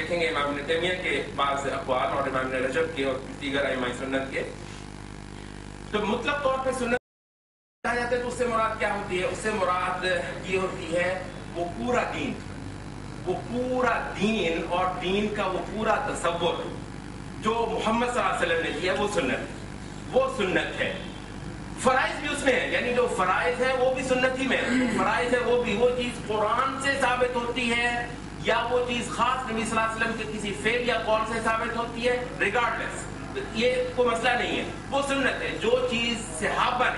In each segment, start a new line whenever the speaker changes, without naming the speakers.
دیکھیں گے امام ابن تیمیہ کے بعض اقوال اور امام ابن رجب کے اور دیگر ائمہ سنت کے، تو مطلق طور پہ سنت کہا جاتا ہے تو اس سے مراد کیا ہوتی ہے؟ اس سے مراد یہ ہوتی ہے وہ پورا دین، وہ پورا دین اور دین کا وہ پورا تصور جو محمد صلی اللہ علیہ وسلم نے کیا وہ سنت ہے۔ فرائض بھی اس میں ہے، یعنی جو فرائض ہے وہ بھی سنت ہی میں ہے، فرائض ہے وہ بھی، وہ چیز قرآن سے ثابت ہوتی ہے یا وہ چیز خاص نبی صلی اللہ علیہ وسلم کے کسی فعل یا قول سے ثابت ہوتی ہے، ریگارڈلیس یہ کوئی مسئلہ نہیں ہے، وہ سنت ہے۔ جو چیز صحابہ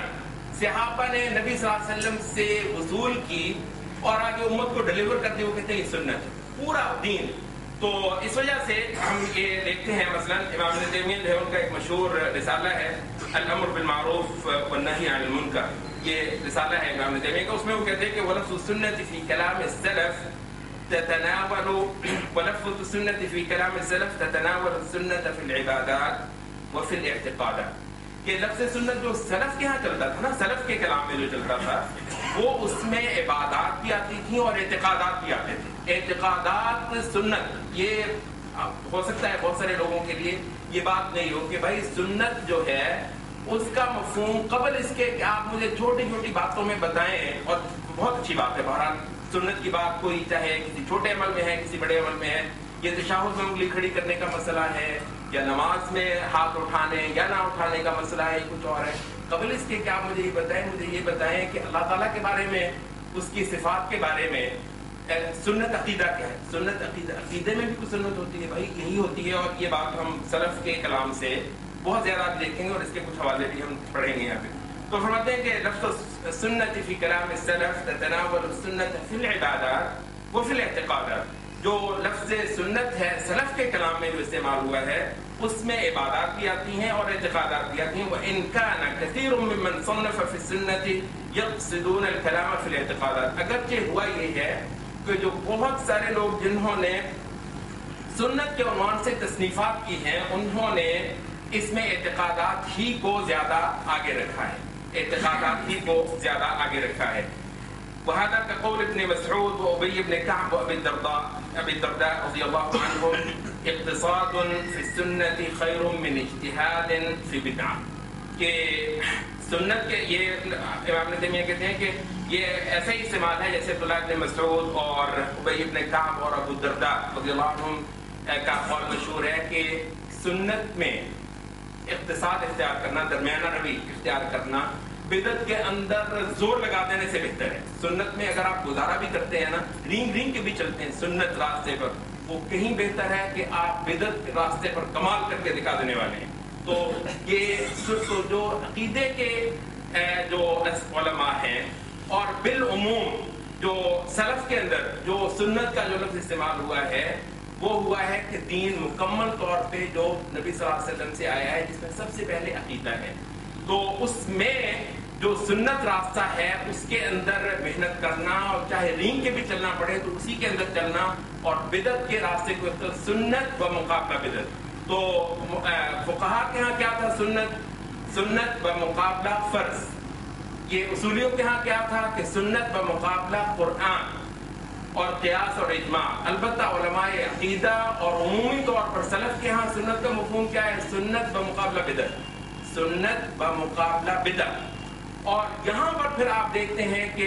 نے نبی صلی اللہ علیہ وسلم سے وصول کی اور آگے امت کو ڈیلیور کرتے وہ کہتے ہیں یہ سنت ہے، پورا دین۔ تو اس وجہ سے ہم یہ دیکھتے ہیں مثلا امام ابن تیمیہ جو ہے ان کا ایک مشہور رسالہ ہے الامر بالمعروف والنہی عن المنکر، یہ رسالہ ہے امام ابن تیمیہ کا، اس میں وہ کہتے ہیں کہ ولفظ السنت فی کلام السلف تتناول ولفظ السنت فی کلام السلف تتناول السنت فی العبادات وفی الاعتقادات، کہ لفظ سنت جو سلف کے ہاں چلتا تھا نا، سلف کے کلام میں جو چلتا تھا وہ اس میں عبادات بھی آتی تھیں اور اعتقادات بھی آتے تھے۔ اعتقادات سنت، یہ ہو سکتا ہے بہت سارے لوگوں کے لیے یہ بات نہیں ہو کہ بھائی سنت جو ہے اس کا مفہوم قبل اس کے کہ آپ مجھے چھوٹی چھوٹی باتوں میں بتائیں، اور بہت اچھی بات ہے بہرحال سنت کی بات، کوئی چاہے کسی چھوٹے عمل میں ہے کسی بڑے عمل میں ہے، یہ تشہد میں انگلی کھڑی کرنے کا مسئلہ ہے یا نماز میں ہاتھ اٹھانے یا نہ اٹھانے کا مسئلہ ہے، کچھ اور ہے، قبل اس کے کہ آپ مجھے یہ بتائیں کہ اللہ تعالیٰ کے بارے میں، اس کی صفات کے بارے میں سنت عقیدہ کیا ہے؟ سنت عقیدے میں بھی کچھ سنت ہوتی ہے بھائی، یہی ہوتی ہے، اور یہ بات ہم سلف کے کلام سے بہت زیادہ آپ دیکھیں گے اور اس کے کچھ حوالے بھی ہم پڑھیں گے یہاں پہ۔ تو فرماتے ہیں کہ لفظ سنت فی کلام السلف تتناول السنت فی العبادات وفی الاعتقادات، جو لفظ سنت ہے سلف کے کلام میں جو استعمال ہوا ہے اس میں عبادات بھی آتی ہیں اور اعتقادات بھی آتی ہیں۔ وَإِن كَانَ كَثِيرٌ مِّمَّن صَنَّفَ فِي السُّنَّةِ يَقْصِدُونَ الْكَلَامَ فِي الْاعْتِقَادَاتِ، اگرچہ ہوا یہ ہے کہ جو بہت سارے لوگ جنہوں نے سنت کے عنوان سے تصنیفات کی ہیں انہوں نے اس میں اعتقادات ہی کو زیادہ آگے رکھا ہے، اعتقادات ہی کو زیادہ آگے رکھا ہے۔ وهذا كقول ابن مسعود وأبي بن كعب وأبي الدرداء رضي الله عنهم اقتصاد في السنة خير من اجتهاد في بدعة، کہ سنت کے یہ امام ابن تیمیہ کہتے ہیں کہ یہ ایسا ہی استعمال ہے جیسے عبداللہ ابن مسعود اور ابی ابن کعب اور ابو الدرداء رضی اللہ عنہم کا قول مشہور ہے کہ سنت میں اقتصاد اختیار کرنا، درمیانہ روی اختیار کرنا بدعت کے اندر زور لگا دینے سے بہتر ہے۔ سنت میں اگر آپ گزارا بھی کرتے ہیں نا، رینگ کے بھی چلتے ہیں سنت راستے پر، وہ کہیں بہتر ہے کہ آپ بدعت راستے پر کمال کر کے دکھا دینے والے ہیں۔ تو یہ جو عقیدے کے جو علماء ہیں اور بالعموم جو سلف کے اندر جو سنت کا جو لفظ استعمال ہوا ہے وہ ہوا ہے کہ دین مکمل طور پہ جو نبی صلی اللہ علیہ وسلم سے آیا ہے جس میں سب سے پہلے عقیدہ ہے، تو اس میں جو سنت راستہ ہے اس کے اندر محنت کرنا، اور چاہے رینگ کے بھی چلنا پڑے تو اسی کے اندر چلنا، اور بدعت کے راستے کو اختیار سنت و مقابلہ بدعت۔ تو فقہا کے ہاں کیا تھا؟ سنت و مقابلہ فرض۔ یہ اصولیوں کے ہاں کیا تھا کہ سنت و مقابلہ قرآن اور قیاس اور اجماع۔ البتہ علماء عقیدہ اور عمومی طور پر سلف کے ہاں سنت کا مفہوم کیا ہے؟ سنت و مقابلہ بدعت، سنت و مقابلہ بدعت۔ اور یہاں پر پھر آپ دیکھتے ہیں کہ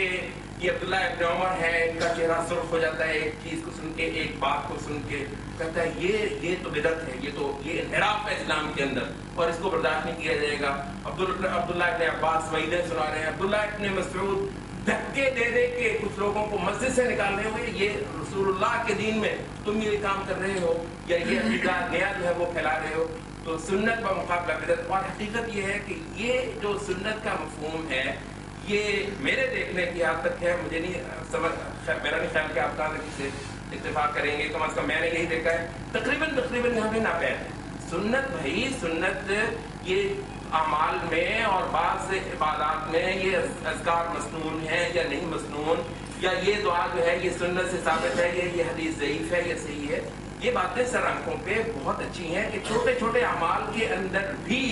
یہ عبداللہ ابن عمر ہے، ان کا چہرہ سرخ ہو جاتا ہے ایک چیز کو سن کے، ایک بات کو سن کے، کہتا ہے یہ تو بدعت ہے، یہ انحراف ہے اسلام کے اندر اور اس کو برداشت نہیں کیا جائے گا۔ عبداللہ ابن عباس وعیدیں سنا رہے ہیں، عبداللہ ابن مسعود دھکے دے کے کچھ لوگوں کو مسجد سے نکال رہے ہوئے، یہ رسول اللہ کے دین میں تم یہ کام کر رہے ہو یا یہ عقیدہ نیا جو ہے وہ پھیلا رہے ہو۔ تو سنت و مقابلہ بدعت، اور حقیقت یہ ہے کہ یہ جو سنت کا مفہوم ہے یہ میرے دیکھنے کی حد تک ہے، مجھے نہیں سمجھ، میرا نہیں خیال کہ آپ کہاں تک سے اتفاق کریں گے، کم از کم میں نے یہی دیکھا ہے، تقریباً یہاں پہ ناپید ہے سنت۔ بھائی سنت یہ اعمال میں اور بعض عبادات میں یہ اذکار مسنون ہے یا نہیں مسنون، یا یہ دعا جو ہے یہ سنت سے ثابت ہے، یہ حدیث ضعیف ہے یا صحیح ہے، یہ باتیں سر آنکھوں پہ بہت اچھی ہیں کہ چھوٹے چھوٹے اعمال کے اندر بھی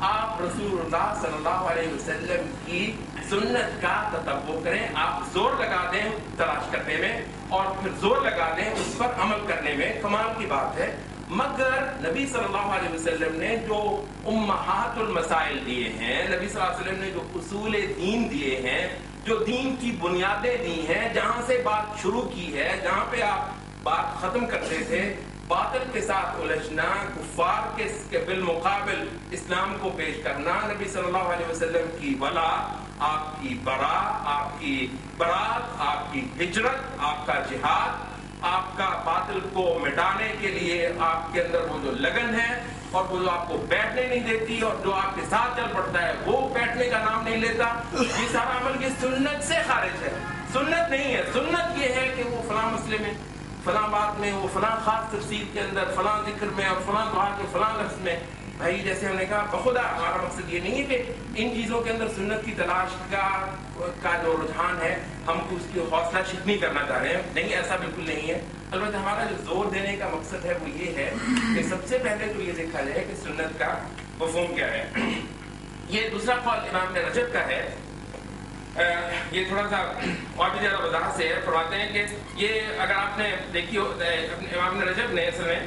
آپ رسول اللہ صلی اللہ علیہ وسلم کی سنت کا تتبع کریں، آپ زور لگا دیں تلاش کرنے میں اور پھر زور لگا دیں اس پر عمل کرنے میں، کمال کی بات ہے۔ مگر نبی صلی اللہ علیہ وسلم نے جو امہات المسائل دیے ہیں، نبی صلی اللہ علیہ وسلم نے جو اصول دین دیے ہیں، جو دین کی بنیادیں دی ہیں، جہاں سے بات شروع کی ہے، جہاں پہ آپ بات ختم کرتے تھے، باطل کے ساتھ الجھنا، کفار کے بالمقابل اسلام کو پیش کرنا، نبی صلی اللہ علیہ وسلم کی ولا، آپ کی برا، آپ کی برات، آپ کی ہجرت، آپ کا جہاد، آپ کا باطل کو مٹانے کے لیے آپ کے اندر وہ جو لگن ہے اور وہ جو آپ کو بیٹھنے نہیں دیتی اور جو آپ کے ساتھ چل پڑتا ہے وہ بیٹھنے کا نام نہیں لیتا، یہ سارا عمل کی سنت سے خارج ہے، سنت نہیں ہے۔ سنت یہ ہے کہ وہ فلاں مسئلے میں، فلاں بات میں، وہ فلاں خاص تفسیر کے اندر، فلاں ذکر میں اور فلاں دعا کے فلاں لفظ میں، بھائی جیسے ہم نے کہا بخدا ہمارا مقصد یہ نہیں ہے کہ ان چیزوں کے اندر سنت کی تلاش کا جو رجحان ہے ہم کو اس کی حوصلہ شکنی کرنا چاہ رہے ہیں، نہیں، ایسا بالکل نہیں ہے۔ البتہ ہمارا جو زور دینے کا مقصد ہے وہ یہ ہے کہ سب سے پہلے تو یہ دیکھا جائے کہ سنت کا مفہوم کیا ہے۔ یہ دوسرا قول امام ابن رجب کا ہے، یہ تھوڑا سا اور بھی زیادہ وضاحت سے ہے، فرماتے ہیں کہ یہ اگر آپ نے دیکھی ہو، امام ابن رجب نے اصل میں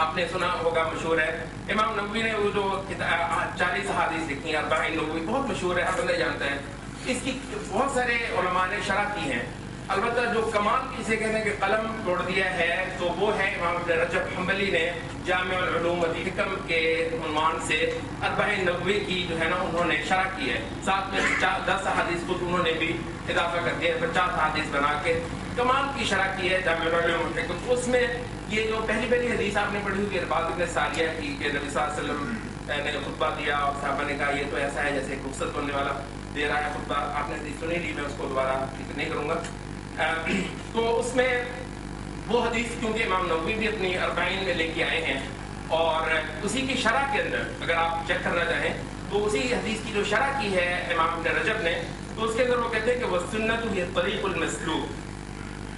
آپ نے سنا ہوگا، مشہور ہے، امام نووی نے وہ جو 40 احادیث لکھی ہیں، 40 نووی بہت مشہور ہے، ہر بندہ جانتا ہے، اس کی بہت سارے علماء نے شرح کی ہیں۔ البتہ جو کمال کسے کہتے ہیں کہ قلم توڑ دیا ہے تو وہ ہے امام ابن رجب حنبلی نے جامع العلوم والحکم کے عنوان سے 40 نووی کی جو ہے نا انہوں نے شرح کی ہے، ساتھ میں 10 احادیث کو انہوں نے بھی اضافہ کر دیا، 50 احادیث بنا کے کمال کی شرح کی ہے جامع العلوم والحکم۔ اس میں یہ جو پہلی حدیث آپ نے پڑھی ہوئی ارباز بن ساریہ کی کہ نبی صلی اللہ علیہ وسلم نے خطبہ دیا اور صحابہ نے کہا یہ تو ایسا ہے جیسے رخصت ہونے والا دے رہا ہے خطبہ، آپ نے حدیث سنی لی، میں اس کو دوبارہ ذکر نہیں کروں گا۔ تو اس میں وہ حدیث کیونکہ امام نووی بھی اپنی 40 میں لے کے آئے ہیں اور اسی کی شرح کے اندر اگر آپ چیک کرنا چاہیں تو اسی حدیث کی جو شرح کی ہے امام ابن رجب نے، تو اس کے اندر وہ کہتے ہیں کہ وَالسُنَّةُ هِيَ الطَّرِيقُ الْمَسْلُوكُ،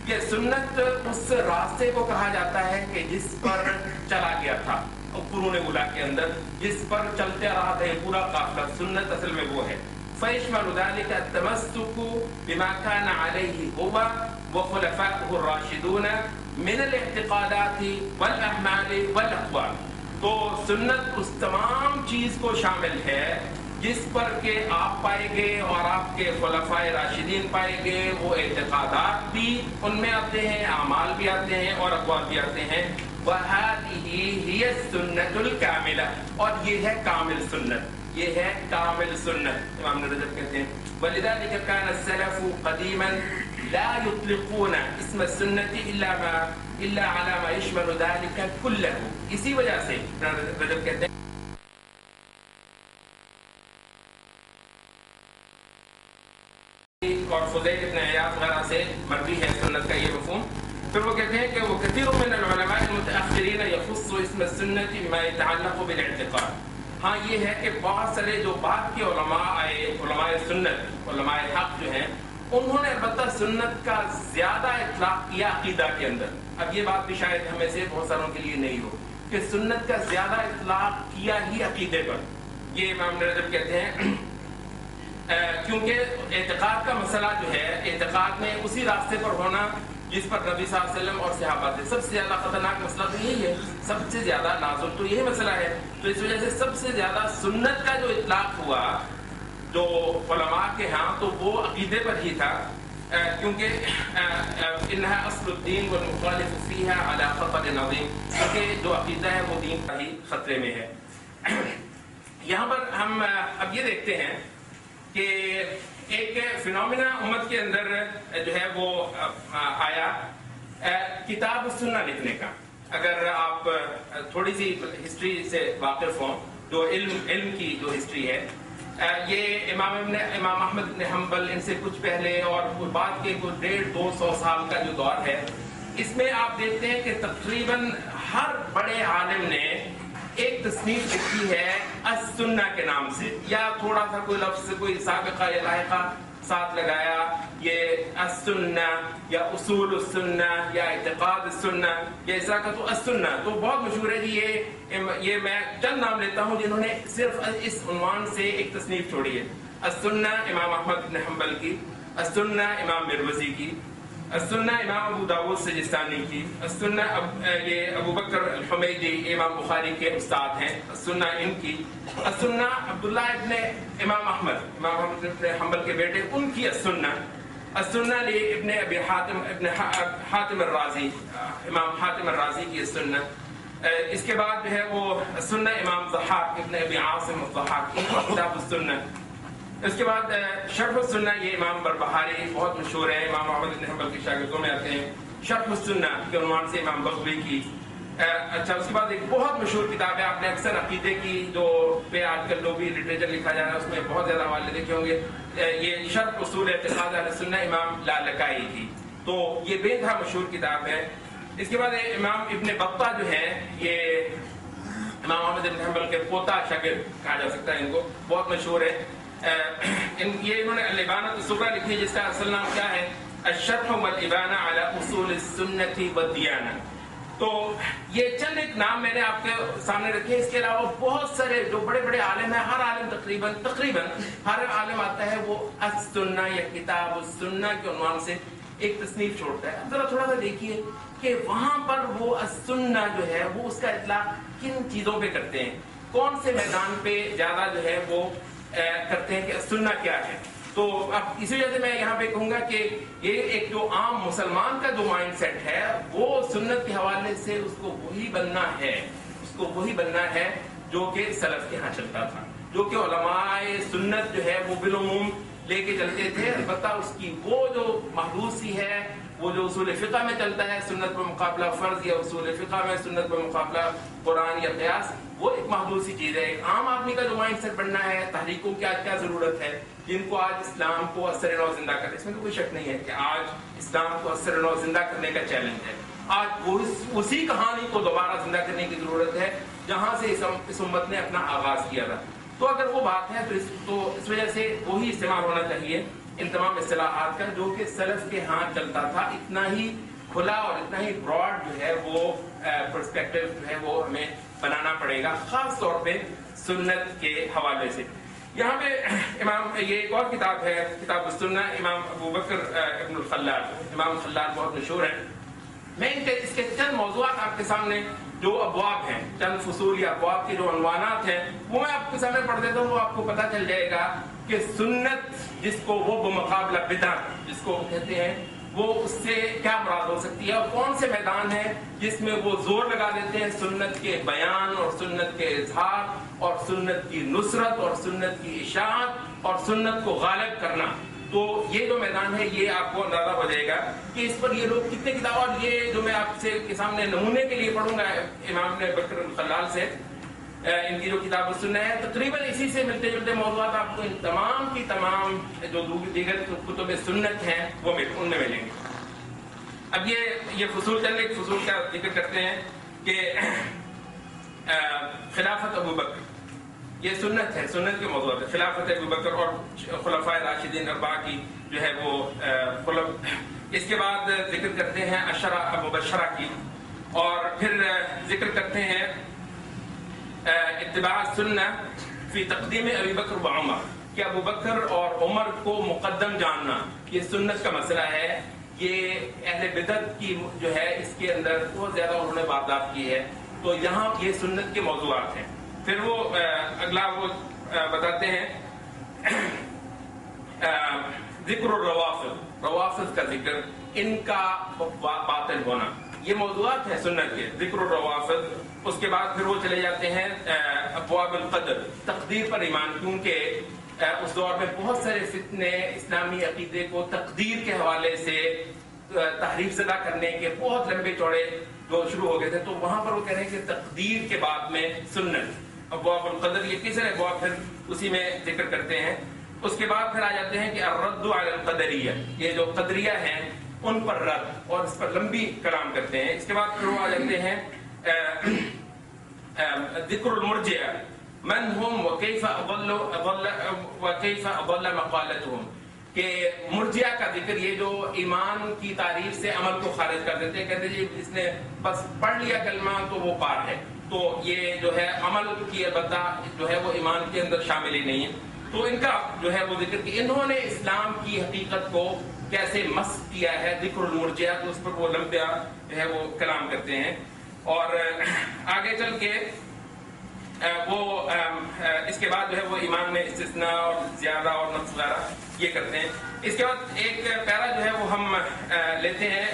کہ سنت اس راستے کو کہا جاتا ہے کہ جس پر چلا گیا تھا قرون اولیٰ کے اندر، جس پر چلتے رہا تھا یہ پورا قافلہ، سنت اصل میں وہ ہے۔ فَيَشْمَلُ ذَلِكَ التَّمَسُّكُ بِمَا كَانَ عَلَيْهِ هُوَ وَخُلَفَاؤُهُ الرَّاشِدُونَ مِنَ الْاعْتِقَادَاتِ وَالْأَعْمَالِ وَالْأَقْوَالِ، تو سنت اس تمام چیز کو شامل ہے جس پر کہ آپ پائے گے اور آپ کے خلفائے راشدین پائے گے، وہ اعتقادات بھی ان میں آتے ہیں، اعمال بھی آتے ہیں اور اقوال بھی آتے ہیں۔ وَهَذِهِ هِيَ السُّنَّةُ الْكَامِلَةُ، اور یہ ہے کامل سنت، یہ ہے کامل سنت۔ امام رجب کہتے ہیں وَلِذَلِكَ كَانَ السَّلَفُ قَدِيمًا لَا يُطْلِقُونَ اسم السنة إلا على ما يشمل ذلك كله، اسی وجہ سے رجب کہتے ہیں اور فضیل ابن عیاض وغیرہ سے مروی ہے سنت کا یہ مفہوم۔ پھر وہ کہتے ہیں کہ وہ کثیر من العلماء المتأخرین یخص اسم السنة بما يتعلق بالاعتقاد، ہاں یہ ہے کہ بہت سارے جو بعد کے علماء آئے، علماء سنت، علماء حق جو ہیں، انہوں نے البتہ سنت کا زیادہ اطلاق کیا عقیدہ کے اندر۔ اب یہ بات بھی شاید ہمیں سے بہت ساروں کے لیے نہیں ہو کہ سنت کا زیادہ اطلاق کیا ہی عقیدے پر، یہ امام رجب کہتے ہیں کیونکہ اعتقاد کا مسئلہ جو ہے، اعتقاد میں اسی راستے پر ہونا جس پر نبی صلی اللہ علیہ وسلم اور صحابہ تھے، سب سے زیادہ خطرناک مسئلہ تو یہی ہے، سب سے زیادہ نازک تو یہی مسئلہ ہے۔ تو اس وجہ سے سب سے زیادہ سنت کا جو اطلاق ہوا جو علماء کے ہاں تو وہ عقیدے پر ہی تھا، کیونکہ انہا اصل الدین والمخالف فیہا علی خطر عظیم، کیونکہ جو عقیدہ ہے وہ دین کا ہی خطرے میں ہے۔ یہاں پر ہم اب یہ دیکھتے ہیں کہ ایک فینومینا امت کے اندر جو ہے وہ آیا کتاب السنہ لکھنے کا۔ اگر آپ تھوڑی سی ہسٹری سے واقف ہوں، جو علم کی جو ہسٹری ہے، یہ امام احمد بن حنبل ان سے کچھ پہلے اور بعد کے 150-200 سال کا جو دور ہے، اس میں آپ دیکھتے ہیں کہ تقریباً ہر بڑے عالم نے ایک تصنیف لکھی ہے السنہ کے نام سے، یا تھوڑا سا کوئی لفظ، کوئی سابقہ یا لاحقہ ساتھ لگایا یہ السنہ یا اصول السنہ یا اعتقاد السنہ یا اس طرح کا، تو السنہ تو بہت مشہور ہے جی. یہ میں چند نام لیتا ہوں جنہوں نے صرف اس عنوان سے ایک تصنیف چھوڑی ہے. السنہ امام احمد بن حنبل کی، السنہ امام مروزی کی، السنہ امام ابو داود سجستانی کی، السنہ یہ ابو بکر الحمیدی امام بخاری کے استاد ہیں، السنہ ان کی، السنہ عبداللہ ابن امام احمد بن حنبل کے بیٹے ان کی السنہ، السنہ ابن ابی حاتم الرازی امام حاتم الرازی کی السنہ. اس کے بعد جو ہے وہ السنہ امام ضحاک ابن ابی عاصم الضحاک کی کتاب السنہ. اس کے بعد شرح السنہ یہ امام بربہاری بہت مشہور ہے، امام احمد بن حنبل کے شاگردوں میں آتے ہیں. شرح السنہ کے عنوان سے امام بغوی کی. اچھا اس کے بعد ایک بہت مشہور کتاب ہے، آپ نے اکثر عقیدے کی جو پہ آج کل جو بھی لٹریچر لکھا جا رہا ہے اس میں بہت زیادہ حوالے دیکھے ہوں گے، یہ شرح اصول اعتقاد اہل سنہ امام لالکائی کی، تو یہ بے انتہا مشہور کتاب ہے. اس کے بعد امام ابن بطہ جو ہے یہ امام احمد بن حنبل کے پوتا شاگرد کہا جا سکتا ہے ان کو، بہت مشہور ہے. یہ انہوں نے الابانۃ الصغریٰ لکھی ہے جس کا اصل نام کیا ہے، الشرح والابانہ علی اصول السنۃ والدیانہ. تو یہ چند ایک نام میں نے آپ کے سامنے رکھے. اس کے علاوہ بہت سارے جو بڑے بڑے عالم ہیں، ہر عالم تقریباً ہر عالم آتا ہے وہ السنہ یا کتاب السنہ کے عنوان سے ایک تصنیف چھوڑتا ہے. ذرا تھوڑا سا دیکھیے کہ وہاں پر وہ السنہ جو ہے وہ اس کا اطلاق کن چیزوں پہ کرتے ہیں، کون سے میدان پہ زیادہ جو ہے وہ کرتے ہیں کہ سننا کیا ہے. تو اب اسی وجہ سے میں یہاں پہ کہوں گا کہ یہ ایک جو عام مسلمان کا جو مائنڈ سیٹ ہے وہ سنت کے حوالے سے اس کو وہی بننا ہے جو کہ سلف کے ہاں چلتا تھا، جو کہ علماء سنت جو ہے وہ بالعموم لے کے چلتے تھے. البتہ اس کی وہ جو محدود سی ہے، وہ جو اصول فقہ میں چلتا ہے سنت پر مقابلہ فرض، یا اصول فقہ میں سنت پر مقابلہ قرآن یا قیاس، وہ ایک محدود سی چیز ہے. ایک عام آدمی کا جو مائنڈ سیٹ بننا ہے، تحریکوں کی آج کیا ضرورت ہے جن کو آج اسلام کو اثر نو زندہ کرے. اس میں تو کوئی شک نہیں ہے کہ آج اسلام کو اثر نو زندہ کرنے کا چیلنج ہے. آج اسی کہانی کو دوبارہ زندہ کرنے کی ضرورت ہے جہاں سے اس امت نے اپنا آغاز کیا تھا. تو اگر وہ بات ہے تو اس وجہ سے وہی استعمال ہونا چاہیے ان تمام اصطلاحات کا جو کہ سلف کے ہاں چلتا تھا. اتنا ہی کھلا اور اتنا ہی براڈ جو ہے وہ پرسپیکٹو جو ہے وہ ہمیں بنانا پڑے گا، خاص طور پہ سنت کے حوالے سے. یہاں پہ امام یہ ایک اور کتاب ہے کتاب السنہ، امام ابو بکر ابن الخلال، امام خلال بہت مشہور ہیں. میں اس کے چند موضوعات آپ کے سامنے جو ابواب ہیں، چند فصول یا ابواب کے جو عنوانات ہیں وہ میں آپ کے سامنے پڑھ دیتا ہوں. وہ آپ کو پتہ چل جائے گا کہ سنت جس کو وہ بمقابلہ بدعت جس کو کہتے ہیں وہ اس سے کیا مراد ہو سکتی ہے، اور کون سے میدان ہیں جس میں وہ زور لگا دیتے ہیں سنت کے بیان اور سنت کے اظہار اور سنت کی نصرت اور سنت کی اشاعت اور سنت کو غالب کرنا. تو یہ جو میدان ہے یہ آپ کو اندازہ ہو جائے گا کہ اس پر یہ لوگ کتنے کتاب، اور یہ جو میں آپ سے کے سامنے نمونے کے لیے پڑھوں گا امام بکر الخلال سے، ان کی جو کتاب السنہ ہے تقریباً اسی سے ملتے جلتے موضوعات آپ کو ان تمام کی تمام جو دیگر کتب سنت ہیں وہ ان میں ملیں گے. اب یہ فصول چند ایک فصول کا ذکر کرتے ہیں کہ خلافت ابو بکر، یہ سنت ہے، سنت کے موضوعات ہے. خلافت ابو بکر اور خلفائے راشدین اربعہ کی جو ہے وہ اس کے بعد ذکر کرتے ہیں عشرہ مبشرہ کی، اور پھر ذکر کرتے ہیں اتباع سنہ فی تقدیم ابی بکر و عمر، کہ ابو بکر اور عمر کو مقدم جاننا یہ سنت کا مسئلہ ہے. یہ اہل بدعت کی جو ہے اس کے اندر بہت زیادہ انہوں نے واردات کی ہے. تو یہاں یہ سنت کے موضوعات ہیں. پھر وہ اگلا وہ بتاتے ہیں ذکر الروافض، روافض کا ذکر، ان کا باطل ہونا، یہ موضوعات ہیں سنت کے، ذکر الروافض. اس کے بعد پھر وہ چلے جاتے ہیں ابواب القدر، تقدیر پر ایمان، کیونکہ اس دور میں بہت سارے فتنے اسلامی عقیدے کو تقدیر کے حوالے سے تحریف زدہ کرنے کے بہت لمبے چوڑے جو شروع ہو گئے تھے. تو وہاں پر وہ کہہ رہے ہیں کہ تقدیر کے بعد میں سنت، ابواب القدر، یہ کس ابواب پھر اسی میں ذکر کرتے ہیں. اس کے بعد پھر آ جاتے ہیں کہ الرد علی القدریہ، یہ جو قدریہ ہیں ان پر رد، اور اس پر لمبی کلام کرتے ہیں. اس کے بعد پھر وہ آ جاتے ہیں ذکر المرجئہ، من ہم وکیف اضل مقالتهم، کہ مرجیہ کا ذکر، یہ جو ایمان کی تعریف سے عمل کو خارج کر دیتے ہیں، کہتے جی اس نے بس پڑھ لیا کلمہ تو وہ پار ہے، تو یہ جو ہے عمل کی البتہ جو ہے وہ ایمان کے اندر شامل ہی نہیں ہے. تو ان کا جو ہے وہ ذکر کہ انہوں نے اسلام کی حقیقت کو کیسے مسخ کیا ہے، ذکر المرجیہ، تو اس پر وہ لمبا جو ہے وہ کلام کرتے ہیں. اور آگے چل کے وہ اس کے بعد جو ہے وہ ایمان میں استثناء اور زیادہ اور نقص وغیرہ یہ کرتے ہیں. اس کے بعد ایک پیرا جو ہے وہ ہم لیتے ہیں،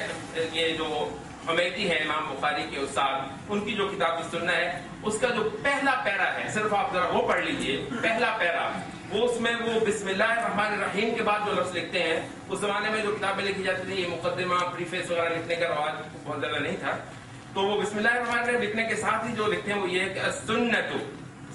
یہ جو حمیدی ہیں امام بخاری کے استاد، ان کی جو کتاب السنہ ہے اس کا جو پہلا پیرا ہے، صرف آپ ذرا وہ پڑھ لیجئے پہلا پیرا، وہ اس میں وہ بسم اللہ الرحمن الرحیم کے بعد جو لفظ لکھتے ہیں، اس زمانے میں جو کتابیں لکھی جاتی تھی یہ مقدمہ پریفیس وغیرہ لکھنے کا رواج بہت زیادہ نہیں تھا، تو وہ بسم اللہ الرحمن الرحیم لکھنے کے ساتھ ہی جو لکھتے ہیں وہ یہ ہے کہ السنت،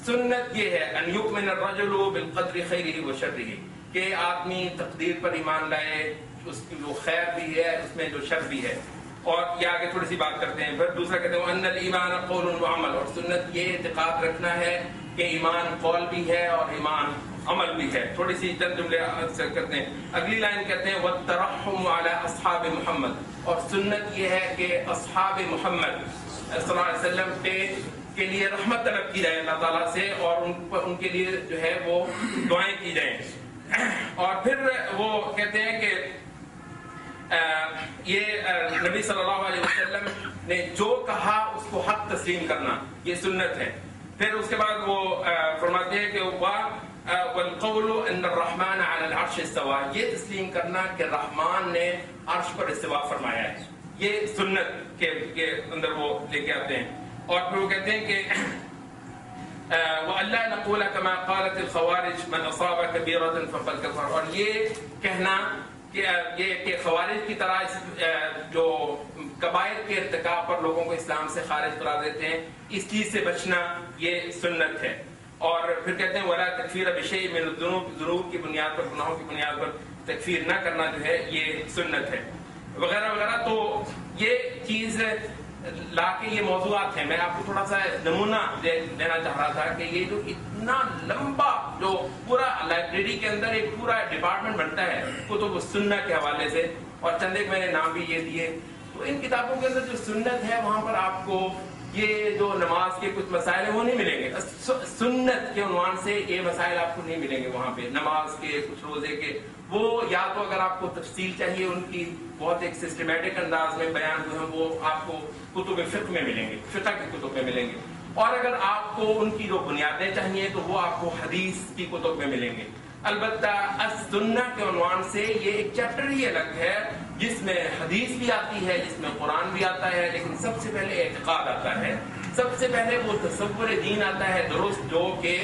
سنت یہ ہے ان یؤمن الرجل بالقدر خیرہ وشرہ، کہ آدمی تقدیر پر ایمان لائے، اس کی جو خیر بھی ہے اس میں جو شر بھی ہے. اور یہ آگے تھوڑی سی بات کرتے ہیں. پھر دوسرا کہتے ہیں ان الایمان قول و عمل، اور سنت یہ اعتقاد رکھنا ہے کہ ایمان قول بھی ہے اور ایمان عمل بھی ہے. تھوڑی سی چند جملے کرتے ہیں. اگلی لائن کہتے ہیں والترحم علی اصحاب محمد، اور سنت یہ ہے کہ اصحاب محمد صلی اللہ علیہ وسلم کے لیے رحمت طلب کی جائے اللہ تعالیٰ سے، اور ان کے لیے جو ہے وہ دعائیں کی جائیں. اور پھر وہ کہتے ہیں کہ یہ نبی صلی اللہ علیہ وسلم نے جو کہا اس کو حق تسلیم کرنا، یہ سنت ہے. پھر اس کے بعد وہ فرماتے ہیں کہ والقول ان الرحمن علی العرش استوى، یہ تسلیم کرنا کہ رحمان نے عرش پر استوا فرمایا ہے، یہ سنت کے اندر وہ لے کے آتے ہیں. اور پھر وہ کہتے ہیں کہ وَأَلَّا نَقُولَ كَمَا قَالَتِ الْخَوَارِجُ مَنْ أَصَابَ كَبِيرَةً فَقَدْ كَفَرَ، اور یہ کہنا کہ یہ کہ خوارج کی طرح جو کبائر کے ارتکاب پر لوگوں کو اسلام سے خارج قرار دیتے ہیں، اس چیز سے بچنا یہ سنت ہے. اور پھر کہتے ہیں وَلَا تَكْفِيرَ بِشَيْءٍ مِنَ الذُّنُوبِ، ذنوب کی بنیاد پر، گناہوں کی بنیاد پر تکفیر نہ کرنا جو ہے یہ سنت ہے، وغیرہ وغیرہ. تو یہ چیز لا کے یہ موضوعات ہیں. میں آپ کو تھوڑا سا نمونہ دینا چاہ رہا تھا کہ یہ جو اتنا لمبا جو پورا لائبریری کے اندر ایک پورا ڈپارٹمنٹ بنتا ہے کتب السنہ کے حوالے سے، اور چند ایک میں نے نام بھی یہ دیے، تو ان کتابوں کے اندر جو سنت ہے وہاں پر آپ کو یہ جو نماز کے کچھ مسائل ہیں وہ نہیں ملیں گے. سنت کے عنوان سے یہ مسائل آپ کو نہیں ملیں گے وہاں پہ. نماز کے، کچھ روزے کے، وہ یا تو اگر آپ کو تفصیل چاہیے ان کی بہت ایک سسٹمیٹک انداز میں بیان ہوئے ہیں، وہ آپ کو کتب فقہ میں ملیں گے، فقہ کی کتب میں ملیں گے. اور اگر آپ کو ان کی جو بنیادیں چاہیے تو وہ آپ کو حدیث کی کتب میں ملیں گے. البتہ السنہ کے عنوان سے یہ ایک چیپٹر ہی الگ ہے جس میں حدیث بھی آتی ہے، جس میں قرآن بھی آتا ہے، لیکن سب سے پہلے اعتقاد آتا ہے، سب سے پہلے وہ تصور دین آتا ہے درست، جو کہ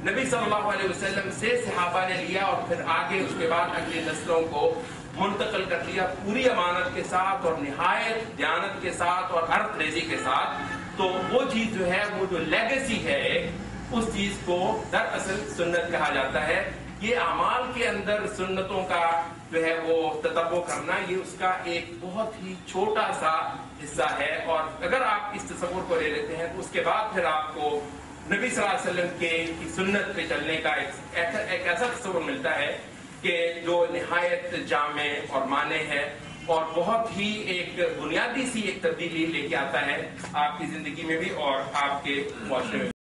نبی صلی اللہ علیہ وسلم سے صحابہ نے لیا اور پھر آگے اس کے بعد اگلی نسلوں کو منتقل کر دیا پوری امانت کے ساتھ اور نہایت دیانت کے ساتھ اور عرض ریزی کے ساتھ. تو وہ چیز جو ہے، وہ جو لیگیسی ہے، اس چیز کو دراصل سنت کہا جاتا ہے. یہ اعمال کے اندر سنتوں کا جو ہے وہ تتبع کرنا، یہ اس کا ایک بہت ہی چھوٹا سا حصہ ہے. اور اگر آپ اس تصور کو لے لیتے ہیں تو اس کے بعد پھر آپ کو نبی صلی اللہ علیہ وسلم کی سنت پہ چلنے کا ایک ایسا تصور ملتا ہے کہ جو نہایت جامع اور معنی ہے، اور بہت ہی ایک بنیادی سی ایک تبدیلی لے کے آتا ہے آپ کی زندگی میں بھی اور آپ کے معاشرے میں.